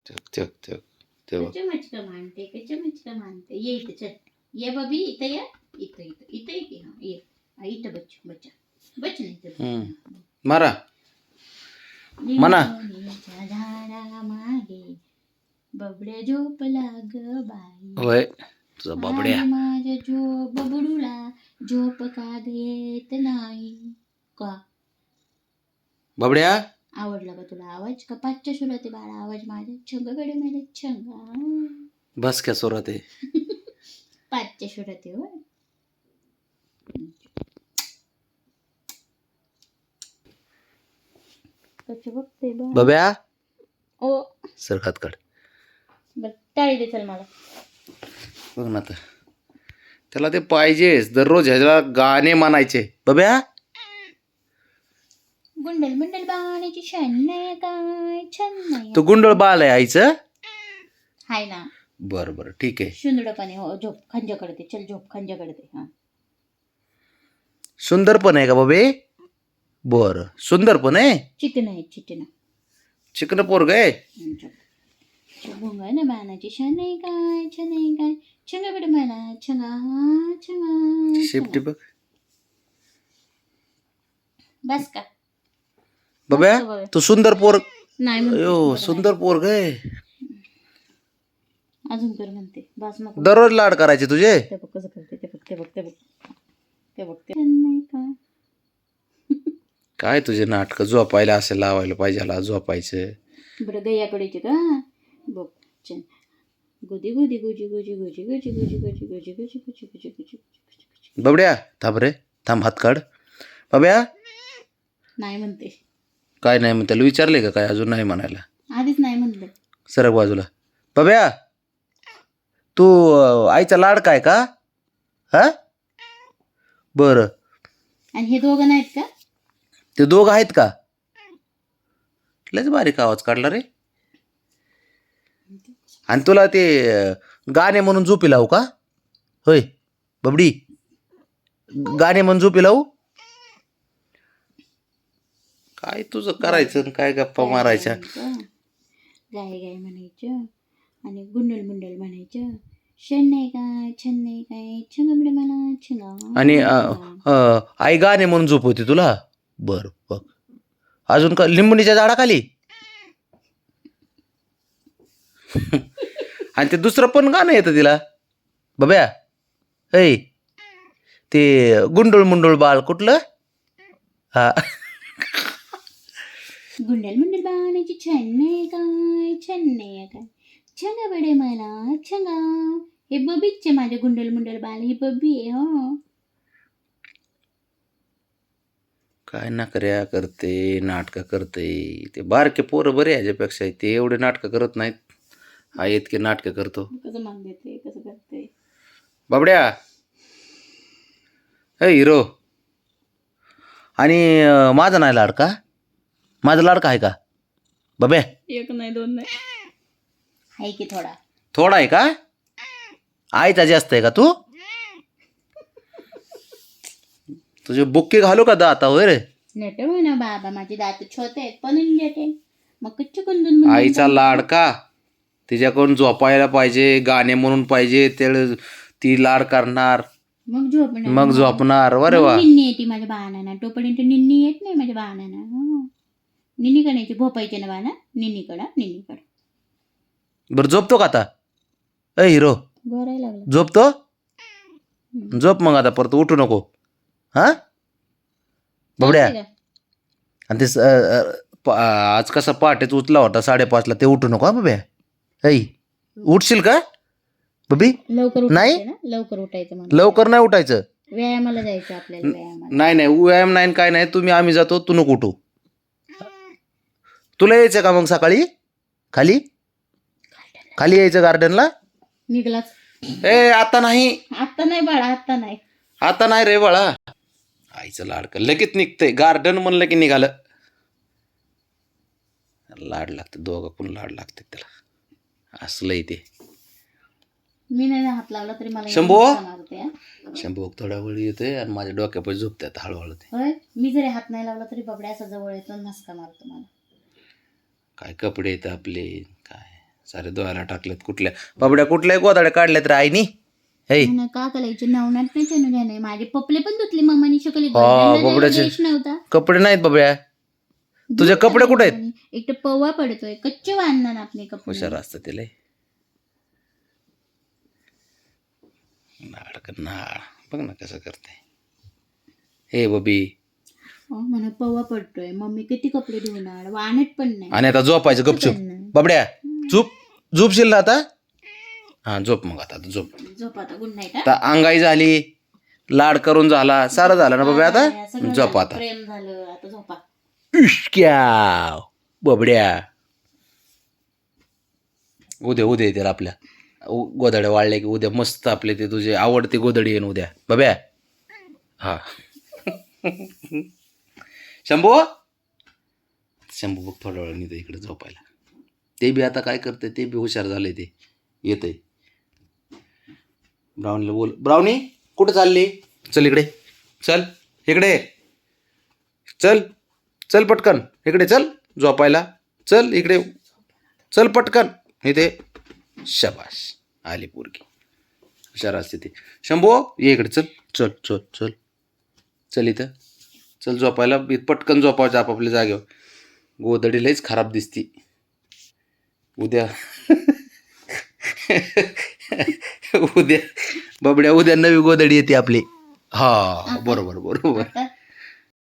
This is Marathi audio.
चक चक चक तेव्हा कचमचका मानते कचमचका मानते ये इथं चल ये बबी इथं ये इथं इथं इथं ये की हा ये हा, इथं बच्चा बच्चा बच्चा नाही इथं मारा म्हणा लिंबोणीच्या झाडामागे बबड्या झोपला ग बाई होय तुझा बाबड्या आणि माझ्या बबडूला झोप का देत नाही का बाबड्या आवडला का तुला आवाज का पाचच्या सुरात आहे बाळा आवाज माझ्या छंगकडे मेले छंगा बस क्या सोरात आहे पाचच्या सुरात आहे होय कसं बघते बा बाब्या ओ सरखात काढ बर टाळी दे चल मला बघ ना तर त्याला ते पाहिजेच दररोज ह्याला गाणे म्हणायचे बाब्या गुंडल मुंडल बाणाची छन्नय काय छन्नय तू गुंडळ बाळ आहे आईचं हाय ना बरं बरं ठीक आहे सुंदरपणे हो झोप खंजाकडे ते चल झोप खंजाकडे ते हा सुंदर पण आहे का बाबे बरं सुंदर पण आहे चिकन आहे चिकन चिकन पोरग आहे भोंगा ना बाणाची छन्नय काय छंगाकडे मला छंगा छंगा शेपटी बघ बस का बाब्या तू सुंदर पोर नाही म्हणते, अयो बरं सुंदर पोरग आहे नाही. अजून कर म्हणते बस नको दररोज लाड करायचे तुझे ते बघ कसं करते ते बघ छन्नय काय काय तुझे नाटक झोपायला असे लावायला पाहिजे ह्याला झोपायचं बरं गैयाकडेचे का बघ छान गुदी गुदी गुजी गुजी गुजी गुजी गुजी गुजी गुजी गुजी गुजी गुजी गुजी गुजी बाबड्या थांब रे थांब हात काढ बाब्या नाही म्हणते काय नाही म्हणते विचारले का काय अजून नाही म्हणायला आधीच नाही म्हणलं सरक बाजूला बाब्या तू आईचा लाड काय का हा बरं आणि हे दोघं नाहीत का ते दोघं आहेत का लयच बारीक आवाज काढला रे आणि तुला ते गाणे म्हणून झोपी लावू का होय बबडी गाणे म्हणून झोपी लावू काय तुझं करायचं आणि काय गप्पा मारायच्या गाय गाय म्हणायचं आणि गुंडल मुंडल म्हणायचं छन्नय काय छंगमडे मला छंगा आणि आई गाणे म्हणून झोपवते तुला बरं बघ अजून का लिंबुणीच्या झाडाखाली आणि ते दुसरं पण गाणं येतं तिला बाब्या ऐ ते गुंडूळ मुंडूळ बाळ कुठलं हा गुंडल मुंडल बाणाची छन्नय काय छंगा बडे मला छंगा हे बबीचे माझे गुंडल मुंडल बाल ही बबी आहे हो काय नकऱ्या करते नाटकं करते ते बारके पोरं बरे ह्याच्यापेक्षा ते एवढे नाटकं करत नाहीत हा इतके नाटकं करतो कसं मान देते कसं करते बाबड्या हे हिरो आणि माझा नाही लाडका माझा लाडका आहे का बाब्या एक नाही दोन नाही आहे की थोडा आहे का आईचा जास्त आहे का तू तुझे बुक्के घालू का दाता होय रे नेट होय ना बाबा माझे दात छोटे आहेत पण नेटे मग कच्चे कुंदून आईचा लाडका तिच्याकडून झोपायला पाहिजे गाणे म्हणून पाहिजे ते ती लाड करणार मग झोपणार अरे वा निन्नी येते माझ्या बाणाना तोपर्यंत निन्नी येत नाही माझ्या बाणाना निन्नी कडायची भोपायचे ना बाणा निन्नीकडा बरं झोपतो का आता ए हिरो गोरायला लागला झोपतो झोप मग आता परत उठू नको हा बाबड्या आणि ते आज कसा पहाटेच उचला होता 5:30 ते उठू नको हा बाब्या ऐ उठशील का बबी लवकर नाही लवकर उठायचं मला लवकर नाही उठायचं व्यायामाला जायचं आपल्याला व्यायामाला नाही व्यायाम नाही काय नाही तुम्ही आम्ही जातो तू नको उठू तुला यायचं का मग सकाळी खाली यायचं गार्डनला निघलाच ए आता नाही बाळा आता नाही रे बाळा आईचं लाडकं लगेच निघतंय गार्डन म्हणलं की निघालं लाड लागतं दोघं पण लाड लागते त्याला असलंय ते मी नाही हात लावला तरी मला शंभू थोडा वेळ येतोय आणि माझ्या डोक्यापाशी झोपतात हळूहळू ते होय मी जरी हात नाही लावला तरी बबड्या असा जवळ येतो मस्का मारतो मला काय कपडे येतं आपले काय सारे धुवायला टाकलेत. कुठल्या बाबड्या कुठल्याही गोदाड्या काढल्यात रे आईनी. हे का करायचे नवनात नाही चनू घ्याने माझे पपले पण धुतले मम्मानी शकली बाबड्याचे नव्हता. कपडे नाहीत बाबड्या. तुझे कपडे कुठे आहेत? एक तर पव्वा पडतोय कच्चे बांधणार आपले कपडे. हुशार असतं तिला. नाळ बघ ना कसं करते. हे बबी म्हणा पव्वा पडतोय मम्मी किती कपडे धुवणार वाणट पण नाही. आणि आता झोपायचं गपचूप. बाबड्या झोपशील ना आता. हा झोप मग आता झोप आता गुड नाईट. आता अंगाई झाली, लाड करून झाला, सारं झालं ना बाबा. आता झोप आता. प्रेम झालं आता झोपा. इश्क्या बबड्या उद्या येतील आपल्या गोदड्या वाळल्या की उद्या मस्त आपले ते तुझे आवडते गोदडी येईन उद्या बाब्या. हा शंभू बघ थोड्या वेळा निघतं इकडे झोपायला. ते बी आता काय करते ते बी हुशार झाले. ते येतंय. ब्राउनीला बोल. ब्राउनी कुठं चालली? चल इकडे. चल इकडे. चल पटकन इकडे. चल झोपायला. चल इकडे. चल पटकन इथे. शबाश आली पोरगी. हुशार असते ते. शंभू ये इकडे. चल इथं. चल झोपायला. पटकन झोपायचं आपापल्या जागेवर. गोदडी लईच खराब दिसती उद्या. उद्या बाबड्या उद्या नवी गोदडी येते आपली. हा बरोबर.